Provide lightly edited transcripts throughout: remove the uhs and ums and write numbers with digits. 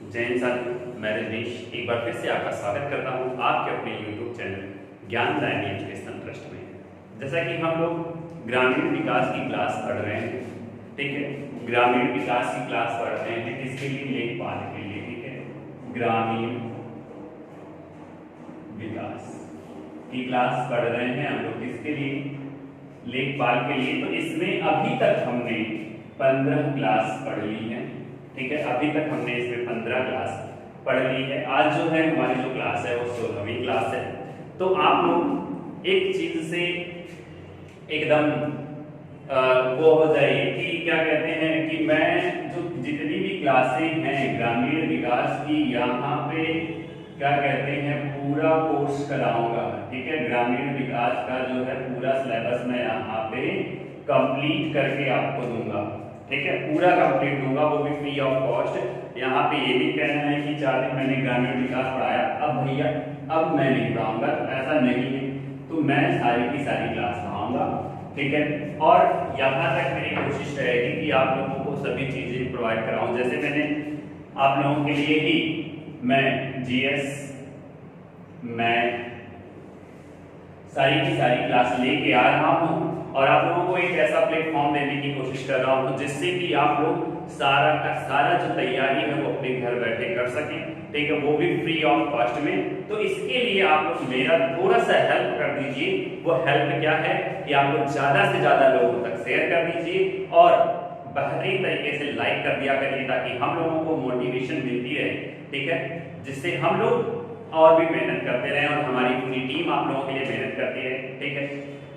जय हिंद साथियों, मैं रजनीश एक बार फिर से आपका स्वागत करता हूं आपके अपने YouTube चैनल ज्ञानदायिनी एजुकेशनल ट्रस्ट में। जैसा कि हम लोग ग्रामीण विकास की क्लास पढ़ रहे हैं, ठीक है। ग्रामीण विकास की क्लास पढ़ रहे हैं किसके लिए? लेखपाल के लिए, ठीक है। ग्रामीण विकास की क्लास पढ़ रहे हैं हम लोग किसके लिए? लेखपाल के लिए। तो इसमें अभी तक हमने 15 क्लास पढ़ ली है, ठीक है। अभी तक हमने इसमें 15 क्लास पढ़ ली है। आज जो है हमारी जो क्लास है वो 16वीं क्लास है। तो आप लोग एक चीज से एकदम वो हो जाइए कि क्या कहते हैं कि मैं जो जितनी भी क्लासें हैं ग्रामीण विकास की यहाँ पे क्या कहते हैं पूरा कोर्स कराऊंगा, ठीक है। ग्रामीण विकास का जो है पूरा सिलेबस मैं यहाँ पे कंप्लीट करके आपको दूंगा, ठीक है। पूरा कंप्लीट दूंगा, वो भी फ्री ऑफ कॉस्ट। यहाँ पे ये भी कहना है कि 4 दिन मैंने ग्रामीण विकास पढ़ाया, अब भैया अब मैं नहीं पढ़ाऊंगा, तो ऐसा नहीं है। तो मैं सारी की सारी क्लास पढ़ाऊंगा, ठीक है। और यहाँ तक मेरी कोशिश रहेगी कि आप लोगों को सभी चीजें प्रोवाइड कराऊं। जैसे मैंने आप लोगों के लिए ही मैं जीएस मैथ सारी की सारी क्लास लेके आ रहा हूँ और आप लोगों को एक ऐसा प्लेटफॉर्म देने की कोशिश कर रहा हूँ जिससे कि आप लोग सारा का सारा जो तैयारी है वो अपने घर बैठे कर सकें, ठीक है। वो भी फ्री ऑफ कॉस्ट में। तो इसके लिए आप लोग मेरा थोड़ा सा हेल्प कर दीजिए। वो हेल्प क्या है कि आप लोग ज्यादा से ज्यादा लोगों तक शेयर कर दीजिए और बेहतरीन तरीके से लाइक कर दिया करिए ताकि हम लोगों को मोटिवेशन मिलती रहे, ठीक है। जिससे हम लोग और भी मेहनत करते रहे और हमारी पूरी टीम आप लोगों के लिए मेहनत करती है, ठीक है।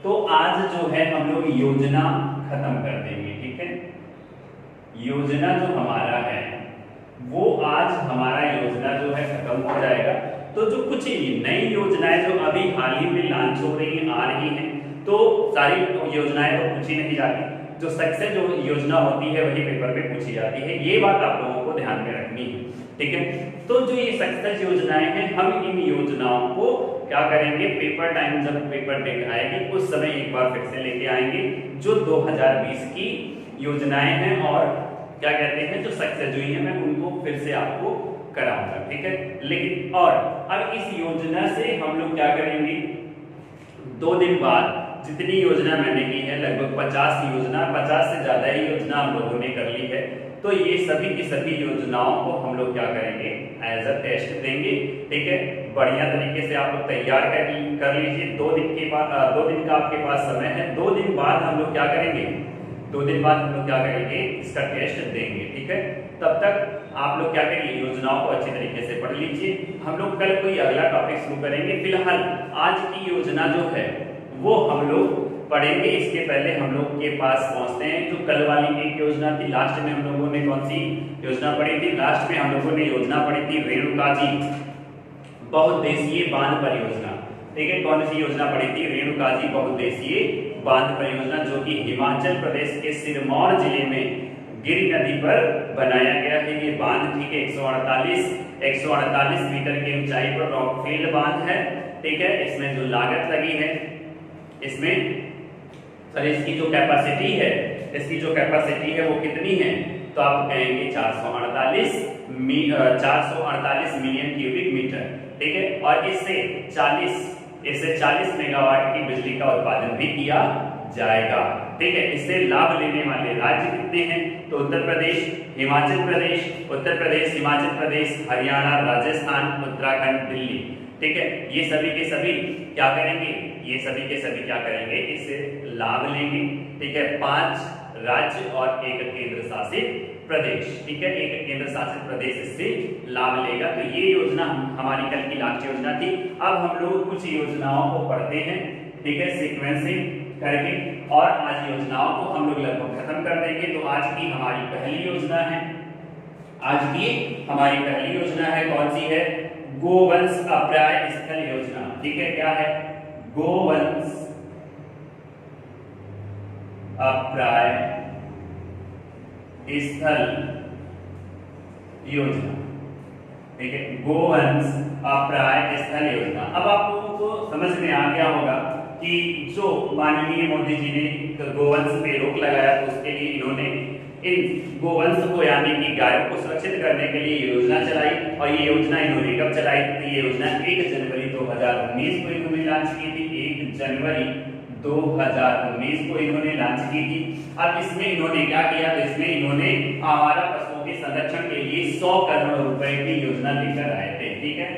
तो आज जो है हम लोग योजना खत्म कर देंगे, ठीक है। योजना जो हमारा है वो आज हमारा योजना जो है खत्म हो जाएगा। तो जो कुछ नई योजनाएं जो अभी हाल ही में लॉन्च हो रही हैं, आ रही हैं, तो सारी योजनाएं तो पूछी नहीं जाती। जो सक्सेस जो योजना होती है वही पेपर पे पूछी जाती है। ये बात आप लोगों को ध्यान में रखनी है, ठीक है। तो जो ये सक्सेस योजनाएं हैं, हम इन योजनाओं को क्या करेंगे, पेपर टाइम जब पेपर डेट आएगी उस समय एक बार फिर से लेके आएंगे जो 2020 की योजनाएं हैं और क्या कहते हैं जो सक्सेस हुई है, मैं उनको फिर से आपको कराऊंगा, ठीक है। लेकिन और अब इस योजना से हम लोग क्या करेंगे, 2 दिन बाद जितनी योजना मैंने की है लगभग 50 योजना, 50 से ज्यादा ही योजना हम लोगों ने कर ली है। तो ये सभी की सभी योजनाओं को हम लोग क्या करेंगे, एज अ टेस्ट देंगे, ठीक है। बढ़िया तरीके से आप लोग तैयार कर लीजिए। 2 दिन के बाद 2 दिन का आपके पास समय है। 2 दिन बाद हम लोग क्या करेंगे, 2 दिन बाद हम लोग क्या करेंगे, इसका टेस्ट देंगे, ठीक है। तब तक आप लोग क्या करिए, योजनाओं को अच्छी तरीके से पढ़ लीजिए। हम लोग कल कोई अगला टॉपिक शुरू करेंगे। फिलहाल आज की योजना जो है वो हम लोग पढ़ेंगे। इसके पहले हम लोग के पास पहुंचते हैं जो कल वाली एक योजना थी। लास्ट में हम लोगों ने कौन सी योजना पढ़ी थी? लास्ट में हम लोगों ने योजना पढ़ी थी रेणुका जी बहुउद्देशीय बांध परियोजना, ठीक है। कौन सी योजना पढ़ी थी? रेणुका जी बहुउद्देशीय बांध परियोजना, जो कि हिमाचल प्रदेश के सिरमौर जिले में गिरि नदी पर बनाया गया है। ये बांध, ठीक है, 148 मीटर की ऊंचाई पर रॉकफेल बांध है, ठीक है। इसमें जो लागत लगी है, इसमें सर इसकी जो कैपेसिटी है, इसकी जो कैपेसिटी है वो कितनी है? तो आप कहेंगे 448 मिलियन क्यूबिक मीटर, ठीक है। और इससे 40 मेगावाट की बिजली का उत्पादन भी किया जाएगा, ठीक है। इससे लाभ लेने वाले राज्य कितने हैं? तो उत्तर प्रदेश, हिमाचल प्रदेश, उत्तर प्रदेश, हिमाचल प्रदेश, हरियाणा, राजस्थान, उत्तराखंड, दिल्ली, ठीक है। ये सभी के सभी क्या करेंगे, ये सभी के सभी क्या करेंगे, इससे लाभ लेंगे, ठीक है। 5 राज्य और 1 केंद्र शासित प्रदेश, ठीक है। 1 केंद्र शासित प्रदेश इससे लाभ लेगा। तो ये योजना हमारी कल की लास्ट योजना थी। अब हम लोग कुछ योजनाओं को पढ़ते हैं, ठीक है, सीक्वेंसिंग करके, और आज योजनाओं को हम लोग लगभग खत्म कर देंगे। तो आज की हमारी पहली योजना है, आज की हमारी पहली योजना है कौन सी है? गोवंश अप्राय स्थल योजना, ठीक है। क्या है? गोवंश अप्राय स्थल योजना, ठीक है। गोवंश अप्राय स्थल योजना। अब आप लोगों को समझ में आ गया होगा कि जो माननीय मोदी जी ने गोवंश पे रोक लगाया तो उसके लिए इन्होंने इन गोवंश को यानी कि गायों को सुरक्षित करने के लिए योजना चलाई। और ये योजना इन्होंने कब चलाई? तो ये योजना 1 जनवरी 2019 को इन्होंने लॉन्च की थी। 1 जनवरी 2019 को इन्होंने लॉन्च की थी। अब इसमें इन्होंने क्या किया? तो इसमें इन्होंने आवारा पशुओं के संरक्षण के लिए 100 करोड़ रुपए की योजना लेकर आए थे। ठीक है,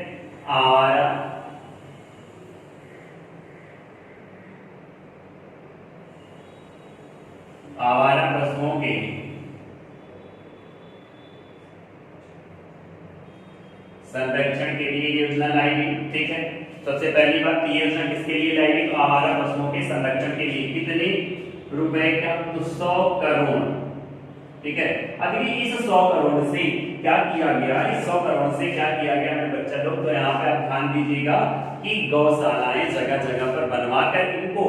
आवारा पशुओं के संरक्षण के लिए योजना लाई गई। ठीक है, सबसे पहली बात ये योजना किसके लिए लाई गई? तो आवारा पशुओं के संरक्षण के लिए। कितने रुपए का? तो 100 करोड़। ठीक है, अभी इस 100 करोड़ से क्या किया गया? इस 100 करोड़ से क्या किया गया मेरे बच्चा लोग? तो यहाँ पे आप ध्यान दीजिएगा कि गौशालाएं जगह जगह पर बनवाकर इनको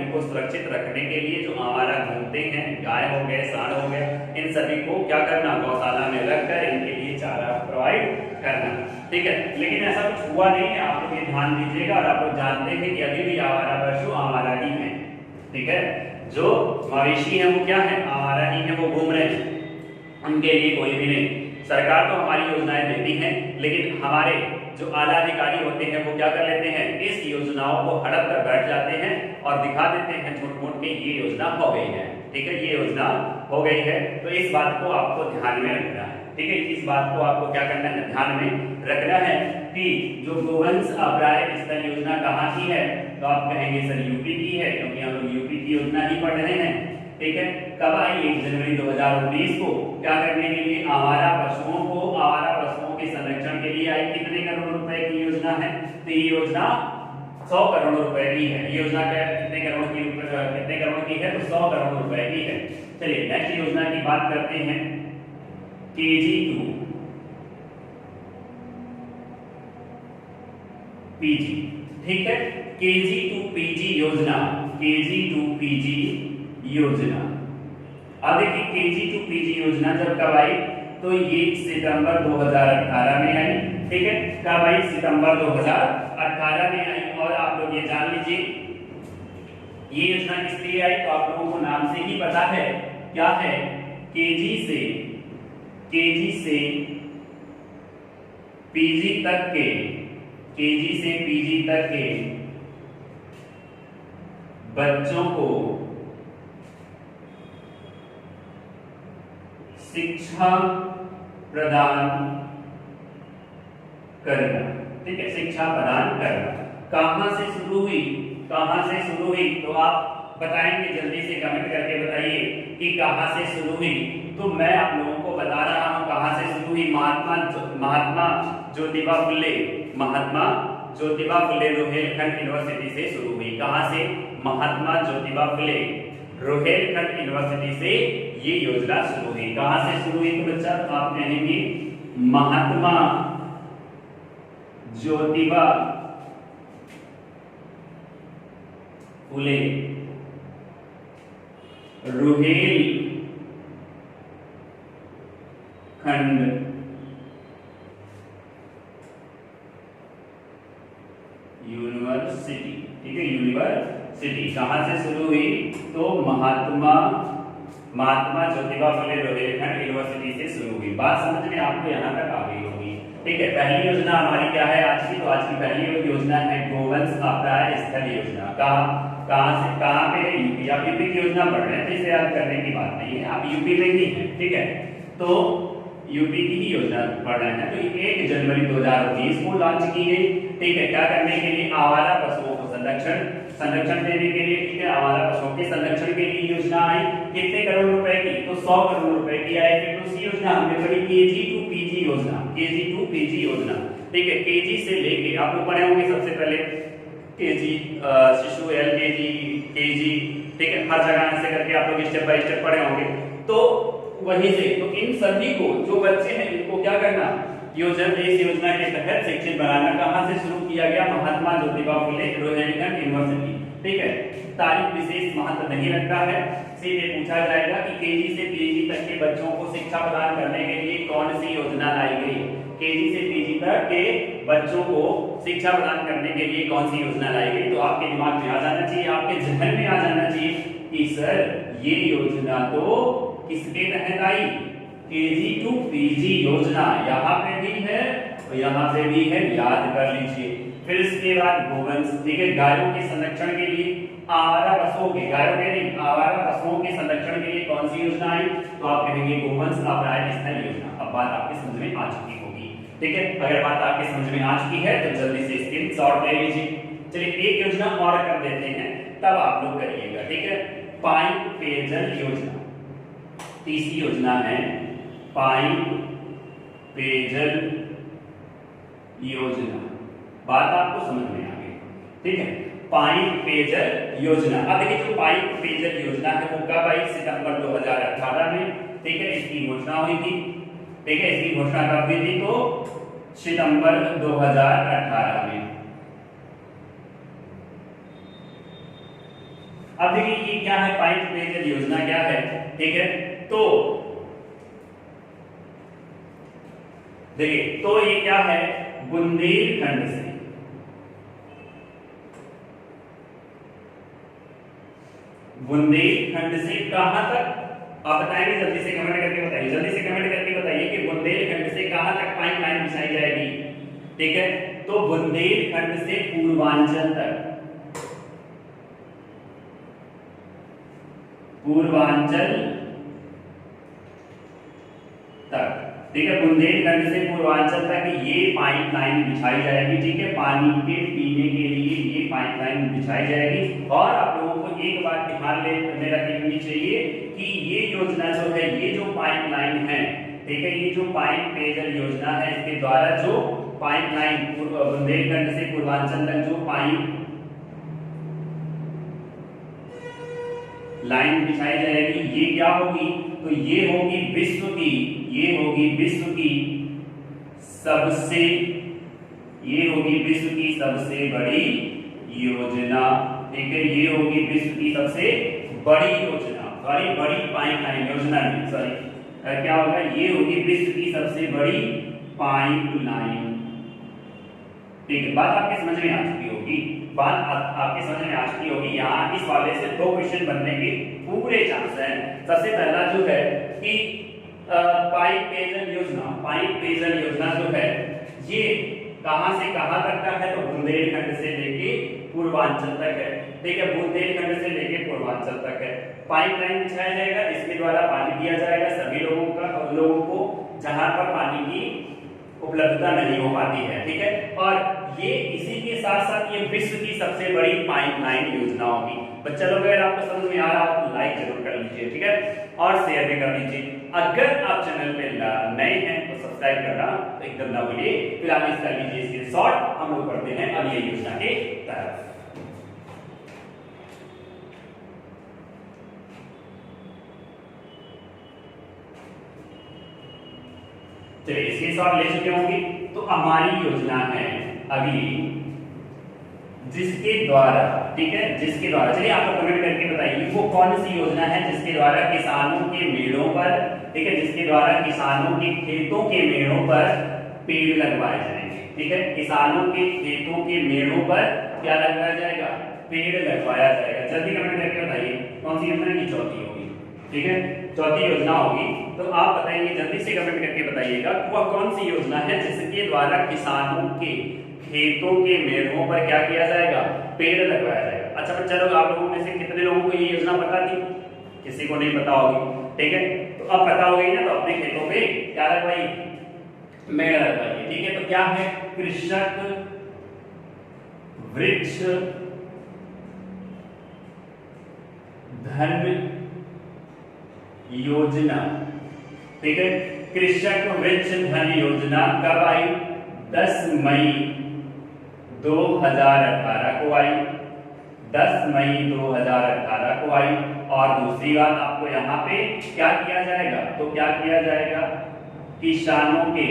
इनको सुरक्षित रखने के लिए जो आवारा घूमते हैं, गाय हो गए, सांड हो गए, इन सभी को क्या करना? गौशाला में रखकर इनके लिए चारा प्रोवाइड करना। ठीक है, लेकिन ऐसा कुछ हुआ नहीं है, आप लोग ये ध्यान दीजिएगा। और आप लोग जानते हैं कि अभी भी आवारा पशु आवारा ही है। ठीक है, जो मवेशी है वो क्या है? आवारा ही है, वो घूम रहे हैं, उनके लिए कोई भी नहीं। सरकार तो हमारी योजनाएं देती है, लेकिन हमारे जो आला अधिकारी होते हैं वो क्या कर लेते हैं? इस योजनाओं को हड़प कर बैठ जाते हैं और दिखा देते हैं झूठ-मूठ के ये योजना हो गई है। ठीक है, ये योजना हो गई है। तो इस बात को आपको ध्यान में रखना है। ठीक है, इस बात को आपको क्या करना है? ध्यान में रखना है कि जो गोवंश अभ्यारण्य स्थल योजना कहाँ की है? तो आप कहेंगे सर यूपी की है, क्योंकि हम लोग यूपी की योजना ही पढ़ रहे हैं। ठीक है, कब आई? 1 जनवरी 2019 को। क्या करने के लिए? आवारा पशुओं के संरक्षण के लिए आई। कितने करोड़ रुपए की योजना है? तो ये योजना 100 करोड़ रुपए की है। ये योजना कितने करोड़ की है? तो 100 करोड़ रुपए की है। चलिए नेक्स्ट योजना की बात करते हैं, KG2 PG। ठीक है, KG2PG योजना, KG2PG योजना। अब देखिए KG2PG योजना जब कब आई? तो ये सितंबर 2018 में आई। ठीक है, कब आई? सितंबर 2018 में आई। और आप लोग ये जान लीजिए ये योजना किस लिए आई? तो आप लोगों को नाम से ही पता है क्या है? केजी से पीजी तक के बच्चों को शिक्षा प्रदान करना। ठीक है, शिक्षा प्रदान करना। कहां से शुरू हुई? तो आप बताएंगे, जल्दी से कमेंट करके बताइए कि कहां से शुरू हुई। तो मैं आप लोगों को बता रहा हूं कहां से शुरू हुई। महात्मा ज्योतिबा फुले रोहेलखंड यूनिवर्सिटी से शुरू हुई। कहां से? महात्मा ज्योतिबा फुले रोहेलखंड यूनिवर्सिटी से ये योजना शुरू हुई। कहां से शुरू हुई? तो बच्चा आप कहेंगे महात्मा ज्योतिबा फुले रोहेलखंड यूनिवर्सिटी। ठीक है, यूनिवर्सिटी कहां से शुरू हुई? तो महात्मा ज्योतिबा फुले रोहेलखंड यूनिवर्सिटी से शुरू हुई। बात समझ में आपको यहाँ तक आ गई होगी। ठीक है, पहली योजना हमारी क्या है आज की? तो आज की पहली योजना है गोवंश अभ्यारण्य स्थल योजना। कहाँ पे? यूपी। आप यूपी की योजना पढ़ रहे हैं तो इसे याद करने की बात नहीं है, आप यूपी में ही हैं। ठीक है, तो यूपी की ही योजना पढ़ रहे हैं। तो 1 जनवरी 2019 को लॉन्च की गई। ठीक है, क्या करने के लिए? आवारा पशुओं को संरक्षण देने के लिए। ठीक है, आवारा पशुओं के संरक्षण के लिए योजना आई। कितने करोड़ रुपए की? तो 100 करोड़ रुपए की आई। फिर दूसरी योजना हमने पढ़ी KG2PG योजना। ठीक है, केजी से लेके आप लोग पढ़े होंगे सबसे पहले केजी, शिशु, LKG, KG। ठीक है, हर जगह ऐसे करके आप लोग स्टेप बाय स्टेप पढ़े होंगे। तो वहीं से तो इन सभी को जो बच्चे हैं इनको क्या करना? इस योजना के तहत शिक्षित बनाना। कहां से शुरू किया गया? महात्मा ज्योतिबा फुले रोहेलखंड यूनिवर्सिटी। ठीक है, तारीख विशेष महत्व नहीं रखता है, सीधे पूछा जाएगा कि केजी से पीजी तक के बच्चों को शिक्षा प्रदान करने के लिए कौन सी योजना लाई गई? केजी से पीजी तक के बच्चों को शिक्षा प्रदान करने के लिए कौन सी योजना लाई गई? तो आपके दिमाग में आ जाना चाहिए, आपके जहन में आ जाना चाहिए कि सर ये योजना तो किसके तहत आई? केजी टू पीजी योजना, यहाँ पे भी है और यहाँ पे भी है, याद कर लीजिए। फिर इसके बाद गोवंश, ठीक है, गायों के संरक्षण के लिए, आवारा पशुओं के, गायों के नहीं, आवारा पशुओं के संरक्षण के लिए कौन सी योजना आई? तो आप कहेंगे गोवंश अपराध स्थल योजना। अब बात आपके समझ में आ चुकी होगी, ठीक है। अगर बात आपके समझ में आ चुकी है तो जल्दी से स्क्रीनशॉट ले लीजिए। चलिए एक योजना और कर देते हैं, तब आप लोग करिएगा, ठीक है। पाइप पेयजल योजना, तीसरी योजना है पाइप पेयजल योजना। बात आपको समझ में आ गई, ठीक है। पाइप पेयजल योजना, अब देखिए जो पाइप पेयजल योजना है वो कब आई? सितंबर 2018 में, ठीक है, इसकी घोषणा हुई थी, ठीक है। इसकी घोषणा कब हुई थी? तो सितंबर 2018 में। अब देखिए ये क्या है? पाइप पेयजल योजना क्या है, ठीक है। तो देखिए, तो ये क्या है? बुंदेलखंड से, बुंदेलखंड से कहां तक? आप बताएंगे, जल्दी से कमेंट करके बताइए, जल्दी से कमेंट करके बताइए कि बुंदेलखंड से कहां तक पाइपलाइन बिछाई जाएगी, ठीक है। तो बुंदेलखंड से पूर्वांचल तक, पूर्वांचल तक, ठीक है। बुंदेलखंड से पूर्वांचल तक ये पाइपलाइन बिछाई जाएगी, ठीक है। पानी के पीने के लिए ये पाइपलाइन बिछाई जाएगी। और आप लोगों को एक बात ध्यान में रखनी चाहिए कि ये योजना जो है, ये जो पाइपलाइन है, ठीक है, ये जो पाइप पेयजल योजना है, इसके द्वारा जो पाइपलाइन बुंदेलखंड से पूर्वांचल तक जो पाइप लाइन बिछाई जाएगी, ये क्या होगी? तो ये होगी विश्व की, ये होगी विश्व की सबसे, ये होगी विश्व की सबसे बड़ी योजना, ठीक है। ये होगी विश्व की सबसे बड़ी योजना, बड़ी बड़ी पाइपलाइन योजना नहीं, सॉरी क्या होगा? ये होगी विश्व की सबसे बड़ी पाइपलाइन, ठीक है। बात आपके समझ में आ चुकी होगी, बात आपके समझ में आ चुकी होगी। यहाँ इस वाले से 2 क्वेश्चन बनने के पूरे चांस हैं। सबसे पहला जो है कि पाइप पेयजल योजना, पाइप पेयजल योजना जो है ये कहां से कहां तक का है? तो बुंदेलखंड से लेके पूर्वांचल तक है, ठीक है। बुंदेलखंड से लेके पूर्वांचल तक है। पाइपलाइन बिछाया जाएगा, इसके द्वारा पानी दिया जाएगा सभी लोगों को जहां पर पानी की उपलब्धता नहीं हो पाती है, ठीक है। और ये इसी के साथ साथ ये विश्व की सबसे बड़ी पाइपलाइन योजना होगी। बच्चा लोग अगर आपको समझ में आ रहा हो तो लाइक जरूर कर लीजिए, ठीक है, और शेयर भी कर लीजिए। अगर आप चैनल पे नए हैं तो सब्सक्राइब करना तो एकदम ना भूलिए। फिलहाल इसका लीजिए स्क्रीनशॉट, हम लोग बढ़ते हैं अब ये योजना के तरफ। चलिए स्क्रीनशॉट ले चुके होंगे। तो हमारी योजना है अगली, जिसके द्वारा, ठीक है, जिसके द्वारा, चलिए आप लोग कमेंट करके बताइए वो कौन सी योजना है जिसके द्वारा किसानों के मेड़ों पर, ठीक है, जिसके द्वारा किसानों के खेतों के मेड़ों पर पेड़ लगवाए जाएंगे, ठीक है। किसानों के खेतों के मेड़ों पर क्या लगवाया जाएगा? पेड़ लगवाया जाएगा। जल्दी कमेंट करके बताइए कौन सी योजना की? चौथी होगी, ठीक है, चौथी योजना होगी। तो आप बताएंगे, जल्दी से कमेंट करके बताइएगा वह कौन सी योजना है जिसके द्वारा किसानों के खेतों के मेड़ों पर क्या किया जाएगा? पेड़ लगवाया जाएगा। अच्छा बच्चा लोग, आप लोगों में से कितने लोगों को ये योजना पता थी? किसी को नहीं पता होगी, ठीक है। तो अब पता हो गई ना, तो अपने खेतों पे क्या लगवाइए? मेड़ लगवाइए, ठीक है। तो क्या है? कृषक वृक्ष धन योजना, ठीक है। कृषक वृक्ष धन योजना कब आई? 10 मई 2018 को आई, 10 मई 2018 को आई। और दूसरी बात आपको यहाँ पे क्या किया जाएगा? तो क्या किया जाएगा? किसानों के,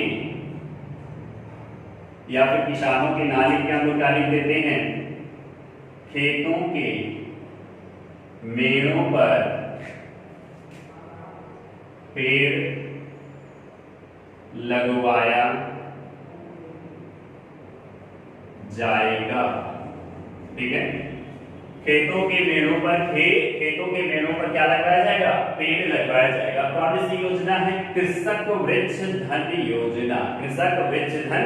या फिर किसानों के नाम लिख के हम लोग क्या लिख देते हैं? खेतों के मेड़ों पर पेड़ लगवाया जाएगा, ठीक है। खेतों के मेड़ों पर खेतों के मेड़ों पर क्या लगवाया जाएगा? पेड़ लगवाया जाएगा। कौन सी योजना है? कृषक वृक्ष धन योजना। कृषक वृक्ष धन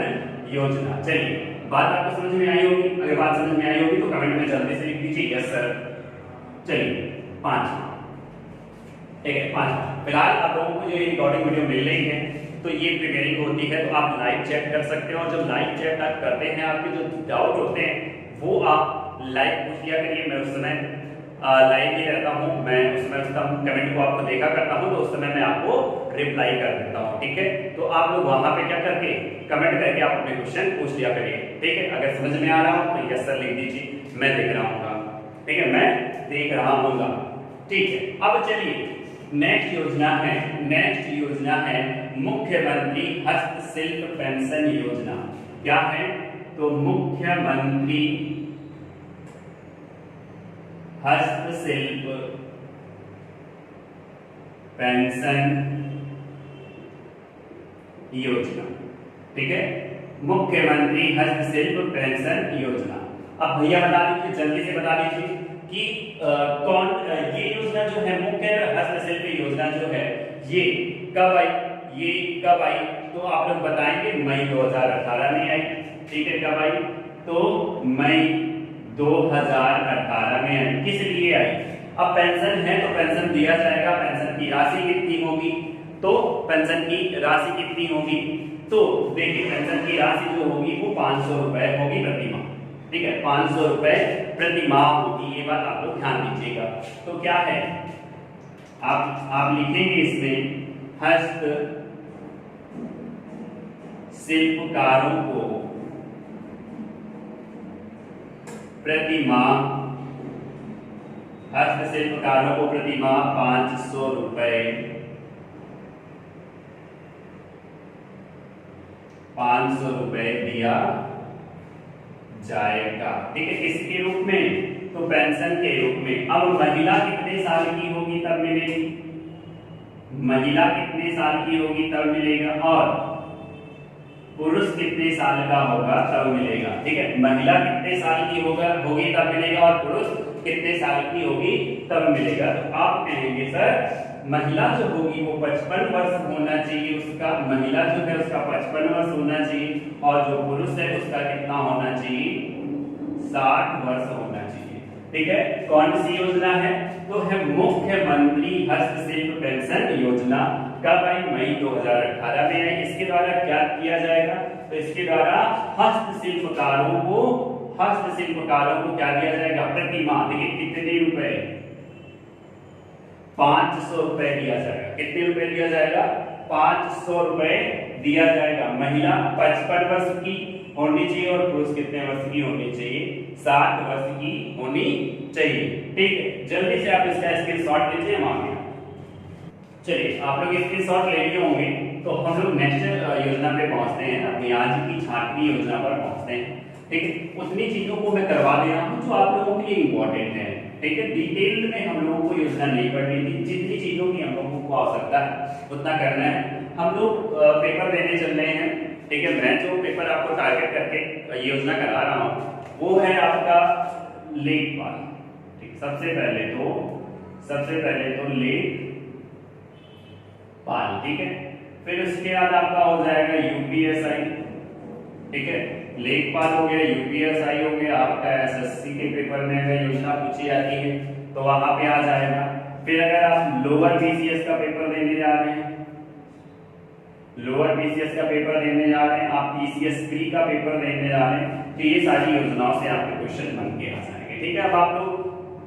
योजना। चलिए, बात आपको समझ में आई होगी। अगर बात समझ में आई होगी तो कमेंट में जल्दी से लिख दीजिए यस सर। चलिए 5, ठीक है 5। फिलहाल आप लोगों को जो रिकॉर्डिंग वीडियो मिल रही है तो ये प्रिपेयरिंग होती है, तो आप लाइव चेक कर सकते हो। और जब लाइव चेक आप करते हैं, आपके जो डाउट होते हैं वो आप लाइव पूछ लिया करिए। मैं उस समय लाइव ही रहता हूँ, मैं उसमें उसका कमेंट को आपको देखा करता हूँ, तो उस समय मैं आपको रिप्लाई कर देता हूँ, ठीक है। तो आप लोग वहां पे क्या करके कमेंट करके आप अपने क्वेश्चन पूछ लिया करिए, ठीक है। अगर समझ में आ रहा हो तो यस सर लिख दीजिए, मैं देख रहा हूँ, ठीक है, मैं देख रहा हूँ, ठीक है। अब चलिए नेक्स्ट योजना है मुख्यमंत्री हस्तशिल्प पेंशन योजना। क्या है? तो मुख्यमंत्री हस्तशिल्प पेंशन योजना, ठीक है, मुख्यमंत्री हस्तशिल्प पेंशन योजना। अब भैया बता दीजिए, जल्दी से बता दीजिए कि कौन ये योजना जो है मुख्य हस्तशिल्प योजना जो है ये कब आई? ये कब आई? तो आप लोग बताएंगे मई 2018 में आई, ठीक है। कब आई? तो मई 2018 में आई। किस लिए आई? अब पेंशन है तो पेंशन दिया जाएगा। पेंशन की राशि कितनी होगी? तो पेंशन की राशि कितनी होगी? तो देखिए पेंशन की राशि जो होगी वो 500 रुपए होगी प्रति माह, ठीक है, 500 रुपए प्रति माह होगी। ये बात आप लोग ध्यान दीजिएगा। तो क्या है, आप लिखेंगे इसमें हस्त शिल्पकारों को प्रति माह, हस्तशिल्पकारों को प्रति माह 500 रुपए, 500 रुपए दिया जाएगा, ठीक है। किसके रूप में? तो पेंशन के रूप में। अब महिला कितने साल की होगी तब मिलेगी? महिला कितने साल की होगी तब मिलेगा, और पुरुष कितने साल का होगा तब मिलेगा, ठीक है। महिला कितने साल की होगी तब मिलेगा, और पुरुष कितने साल की होगी तब मिलेगा। तो आप कहेंगे सर महिला जो होगी वो 55 वर्ष होना चाहिए, उसका महिला जो है उसका 55 वर्ष होना चाहिए, और जो पुरुष है उसका कितना होना चाहिए? 60 वर्ष होना चाहिए, ठीक है। कौन सी योजना है? तो है मुख्यमंत्री हस्तशिल्प पेंशन योजना। कब आई? मई 2018 में आई। इसके द्वारा क्या किया जाएगा? तो इसके द्वारा हस्तशिल्पकारों को क्या दिया जाएगा? प्रति माह देखिए कितने रुपए? 500 रुपए दिया जाएगा। कितने रुपए दिया जाएगा? 500 रुपए दिया जाएगा। महिला 55 वर्ष की होनी चाहिए, और पुरुष कितने वर्ष की होनी चाहिए? 60 वर्ष की होनी चाहिए, ठीक है। जल्दी से आप इसका स्क्रीनशॉट लीजिए, हम आगे। चलिए आप लोग स्क्रीनशॉट ले लिए होंगे, तो हम लोग नेक्स्ट योजना पे पहुंचते हैं, अपनी आज की छाटवी योजना पर पहुंचते हैं, ठीक है। उतनी चीजों को मैं करवा दे रहा हूं जो आप लोगों के लिए इंपॉर्टेंट है, ठीक है। डिटेल में हम लोगों को योजना नहीं पढ़नी थी, जितनी चीजों की हम लोगों को आवश्यकता है उतना करना है। हम लोग पेपर देने चल रहे हैं, ठीक है। मैं जो पेपर आपको टारगेट करके योजना करा रहा हूँ वो है आपका लेखपाल, ठीक। सबसे पहले तो लेखपाल, ठीक है। फिर उसके बाद आपका हो जाएगा यूपीएसआई, ठीक है। लेखपाल हो गया, यूपीएसआई हो गया, आपका एसएससी के पेपर में अगर योजना पूछी जाती है तो वहां पे आ जाएगा। फिर अगर आप लोअर बीसीएस का पेपर देने जा रहे हैं, आप पीसीएस प्री का पेपर देने जा रहे हैं, तो ये सारी योजनाओं से आपके क्वेश्चन बन के आ जाएंगे, ठीक है। अब आप लोग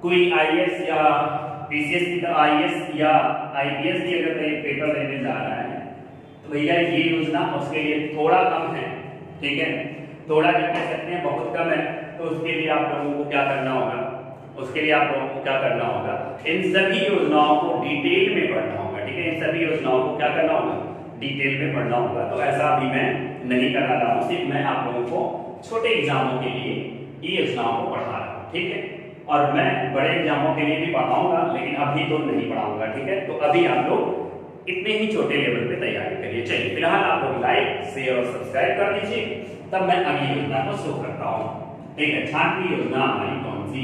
कोई आईएएस या पीसीएस की आईएएस या आईपीएस की अगर पेपर देने जा रहा है तो भैया ये योजना उसके लिए थोड़ा कम है, ठीक है। थोड़ा क्या कह सकते हैं, बहुत कम है। तो उसके लिए आप लोगों को क्या करना होगा? इन सभी योजनाओं को डिटेल में पढ़ना होगा, ठीक है। इन सभी योजनाओं को क्या करना होगा? डिटेल में पढ़ना होगा। तो ऐसा अभी मैं नहीं करना रहा हूँ, सिर्फ मैं आप लोगों को छोटे एग्जामों के लिए ये योजनाओं को पढ़ा रहा हूँ, ठीक है। और मैं बड़े एग्जामों के लिए भी पढ़ाऊंगा, लेकिन अभी तो नहीं पढ़ाऊंगा, ठीक है। तो अभी आप लोग इतने ही छोटे लेवल पे तैयारी करिए। चलिए फिलहाल आप लोग लाइक, शेयर और सब्सक्राइब कर दीजिए, तब मैं अगली योजना को शो करता हूँ, ठीक है। छाटवी योजना हमारी कौन सी?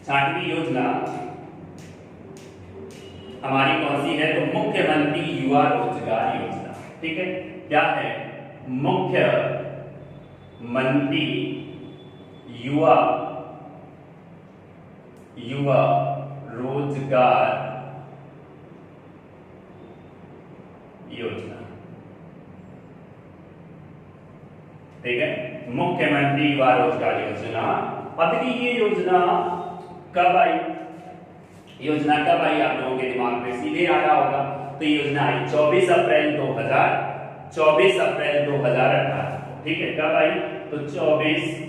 60वीं योजना हमारी कौन सी है? तो मुख्यमंत्री युवा रोजगार योजना। ठीक है, क्या है? मुख्यमंत्री युवा रोजगार योजना। ठीक है, मुख्यमंत्री युवा रोजगार योजना। अब की ये योजना कब आई? योजना कब आई? आप लोगों के दिमाग में सीधे आ रहा होगा। तो ये योजना आई 24 अप्रैल 2018। ठीक है, कब आई? तो 24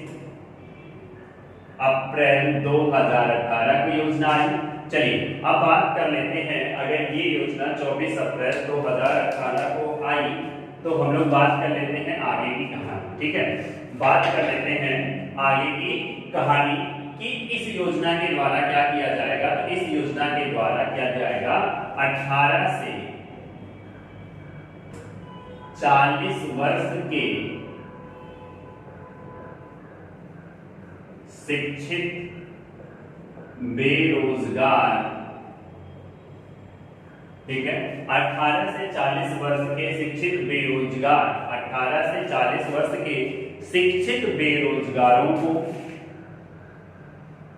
अप्रैल 2018 की योजना आई। चलिए अब बात कर लेते हैं, अगर ये योजना 24 अप्रैल 2018 को आई तो हम लोग बात कर लेते हैं आगे की कहानी। ठीक है, बात कर लेते हैं आगे की कहानी कि इस योजना के द्वारा क्या किया जाएगा। तो इस योजना के द्वारा क्या जाएगा? 18 से 40 वर्ष के शिक्षित बेरोजगार, ठीक है, 18 से 40 वर्ष के शिक्षित बेरोजगार, 18 से 40 वर्ष के शिक्षित बेरोजगारों को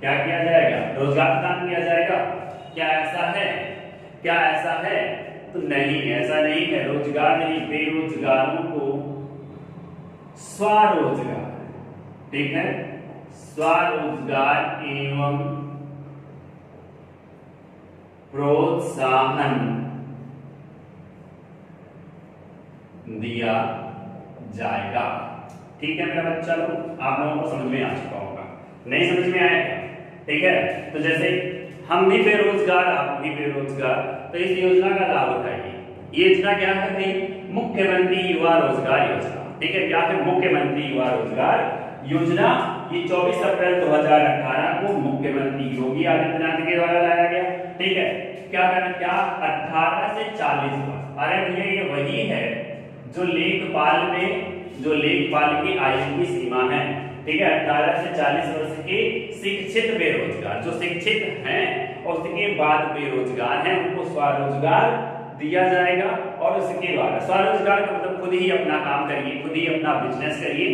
क्या किया जाएगा? रोजगार प्रदान किया जाएगा। क्या ऐसा है? क्या ऐसा है? तो नहीं, ऐसा नहीं है। रोजगार नहीं, बेरोजगारों को स्वरोजगार, ठीक है, स्वरोजगार एवं प्रोत्साहन दिया जाएगा। ठीक है मेरा बच्चा लोग, आप लोगों को समझ में आ चुका होगा, नहीं समझ में आएगा? ठीक है, तो जैसे हम भी बेरोजगार, आप भी बेरोजगार, तो इस योजना का लाभ उठाइए। ये योजना क्या है भाई? मुख्यमंत्री युवा रोजगार योजना। ठीक है, क्या है? मुख्यमंत्री युवा रोजगार योजना। ये 24 अप्रैल 2018 को मुख्यमंत्री योगी आदित्यनाथ के द्वारा लाया गया। ठीक है, क्या करना? क्या 18 से 40 वर्ष। अरे भैया ये वही है जो लेखपाल की आयु की सीमा है। ठीक है, 18 से 40 वर्ष के शिक्षित बेरोजगार, जो शिक्षित हैं और उसके बाद बेरोजगार हैं, उनको स्वरोजगार दिया जाएगा। और उसके बाद स्वरोजगार का मतलब खुद ही अपना काम करिए, खुद ही अपना बिजनेस करिए।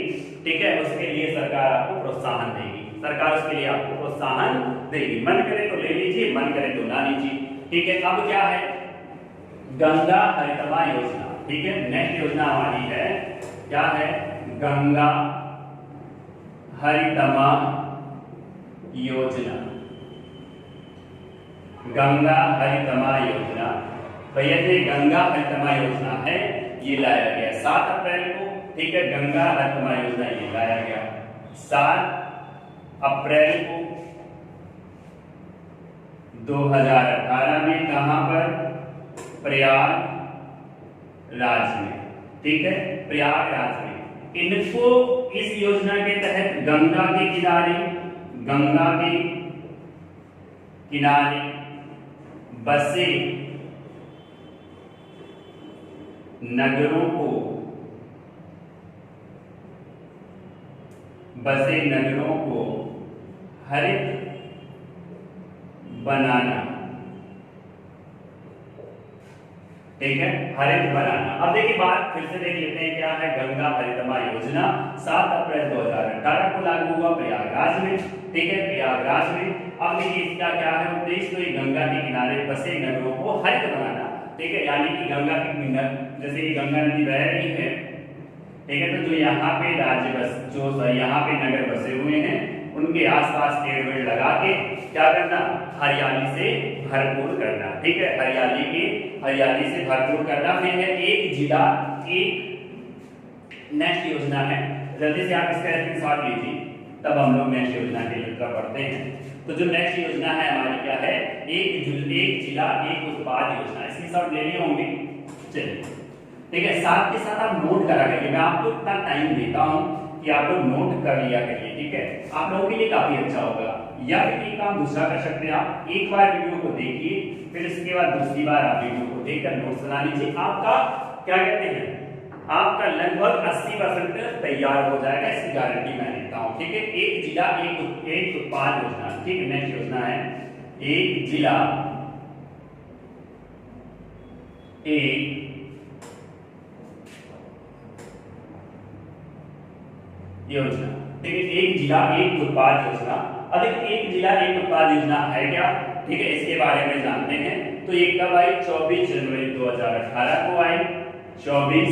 ठीक है, उसके लिए सरकार आपको प्रोत्साहन देगी, सरकार उसके लिए आपको प्रोत्साहन देगी। मन करे तो ले लीजिए, मन करे तो ना लीजिए। ठीक है, अब क्या है? गंगा हरितमा योजना। ठीक है, नेक्स्ट योजना हमारी है, क्या है? गंगा हरितमा योजना। गंगा हरितमा योजना, भैया ये गंगा हरितमा योजना है, ये लाया गया 7 अप्रैल को। ठीक है, गंगा हरितमा योजना ये लाया गया 7 अप्रैल को 2018 में। कहां पर? प्रयागराज में। ठीक है, प्रयागराज में। इनको इस योजना के तहत गंगा के किनारे बसे नगरों को हरित बनाना। ठीक है, हरित बनाना। अब देखिए बात फिर से देख लेते हैं, क्या है? गंगा हरितमा योजना 7 अप्रैल 2018 को लागू हुआ प्रयागराज में। ठीक है, प्रयागराज में। अब देखिए इसका क्या है उद्देश्य? तो ये गंगा के किनारे बसे नगरों को हरित बनाना। ठीक है, यानी कि गंगा के जैसे कि गंगा नदी बह रही है, ठीक है, तो जो यहाँ पे यहाँ पे नगर बसे हुए हैं, उनके आसपास पेड़ वेड़ लगा के क्या करना? हरियाली से भरपूर करना। ठीक है, हरियाली से भरपूर करना। फिर है एक जिला एक नेक्स्ट योजना है, जल्दी से आप इसका स्क्रीनशॉट लीजिए, तब हम लोग नेक्स्ट योजना की तरफ बढ़ते हैं। तो जो नेक्स्ट योजना है हमारी क्या है? एक जिला एक उत्पाद योजना। स्क्रीनशॉट ले लिए होंगे, चलिए ठीक है। साथ के साथ आप नोट करा करिए, मैं आपको इतना टाइम देता हूं कि आप लोग नोट कर लिया करिए। ठीक है, आप लोगों के लिए काफी अच्छा होगा। या फिर एक काम दूसरा कर सकते हैं, आप एक बार वीडियो को देखिए, फिर इसके बाद दूसरी बार आप वीडियो को देखकर नोट्स बना लीजिए। आपका क्या कहते हैं आपका लगभग 80% तैयार हो जाएगा, इसकी गारंटी मैं देता हूं। ठीक है, एक जिला एक उत्पाद योजना। ठीक है, नेक्स्ट योजना है एक जिला एक योजना। ठीक है, एक जिला एक उत्पाद योजना। अब एक जिला एक उत्पाद योजना है क्या? ठीक है, इसके बारे में जानते हैं। तो ये कब आई? 24 जनवरी 2018 को आई। 24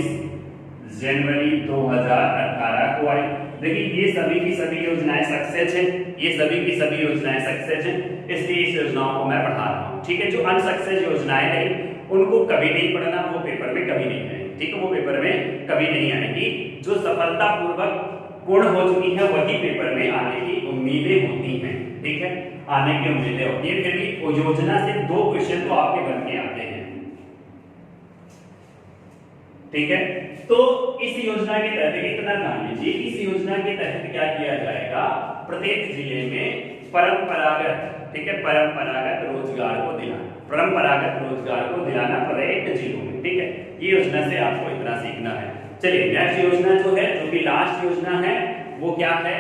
जनवरी 2018 को आई। देखिए ये सभी की सभी योजनाएं सक्सेस हैं, ये सभी की सभी योजनाएं सक्सेस हैं, इसलिए इस योजनाओं को मैं पढ़ा रहा हूँ। ठीक है, जो अनसक्सेस योजनाएं हैं उनको कभी नहीं पढ़ना, वो पेपर में कभी नहीं आएंगी। ठीक है, वो पेपर में कभी नहीं आएंगी। जो सफलतापूर्वक पूर्ण हो चुकी है वही पेपर में आने की उम्मीदें होती हैं। ठीक है, आने की उम्मीदें होती है। फिर भी योजना से 2 क्वेश्चन तो आपके बन के आते हैं। ठीक है, तो इस योजना के तहत इतना जान लीजिए, इस योजना के तहत क्या किया जाएगा? प्रत्येक जिले में परंपरागत, ठीक है, परंपरागत रोजगार को दिलाना, परंपरागत रोजगार को दिलाना प्रत्येक जिलों में। ठीक है, ये योजना से आपको इतना सीखना है। चलिए नेक्स्ट योजना जो है, जो कि लास्ट योजना है, वो क्या है?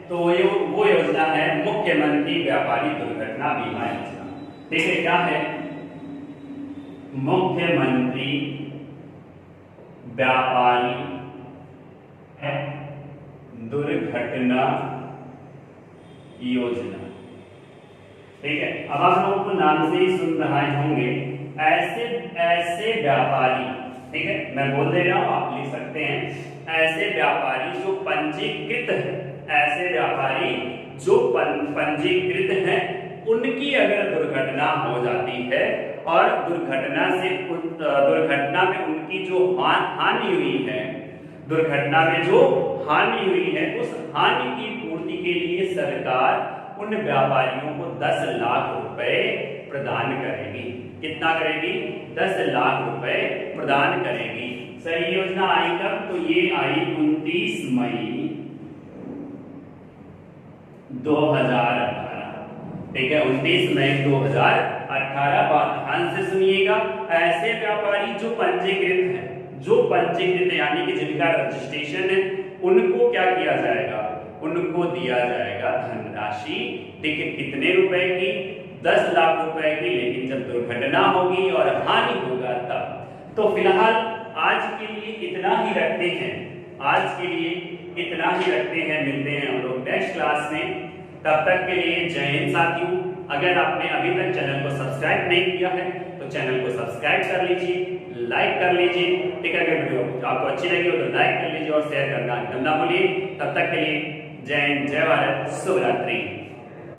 तो वो योजना है मुख्यमंत्री व्यापारी दुर्घटना बीमा योजना। ठीक है, क्या है? मुख्यमंत्री व्यापारी दुर्घटना योजना। ठीक है, अब आप लोगों को नाम से ही सुन रहे होंगे ऐसे व्यापारी। ठीक है, मैं बोल दे रहा हूं, आप लिख सकते हैं। ऐसे व्यापारी जो पंजीकृत है, ऐसे व्यापारी जो पंजीकृत हैं, उनकी अगर दुर्घटना हो जाती है और दुर्घटना में उनकी जो हानि हुई है, दुर्घटना में जो हानि हुई है, उस हानि की पूर्ति के लिए सरकार उन व्यापारियों को 10 लाख रुपए प्रदान करेगी। कितना करेगी? 10 लाख रुपए प्रदान करेगी। सही योजना आई कब? तो ये आई 29 मई 2018। ठीक है, 29 मई 2018। बात ध्यान से सुनिएगा। ऐसे व्यापारी जो पंजीकृत है, जो पंजीकृत यानी कि जिनका रजिस्ट्रेशन है, उनको क्या किया जाएगा? उनको दिया जाएगा धनराशि। ठीक है, कितने रुपए की? 10 लाख रुपए की। लेकिन जब दुर्घटना होगी और हानि होगा तब। तो फिलहाल आज के लिए इतना ही रखते हैं, आज के लिए इतना ही रखते हैं। मिलते हैं हम लोग नेक्स्ट क्लास में। तब तक के लिए जय हिंद साथियों। अगर आपने अभी तक चैनल को सब्सक्राइब नहीं किया है तो चैनल को सब्सक्राइब कर लीजिए, लाइक कर लीजिए। ठीक है, अगर वीडियो आपको अच्छी लगी हो तो लाइक कर लीजिए और शेयर करना ना भूलिए। तब तक के लिए जय हिंद, जय भारत, शुभ रात्रि।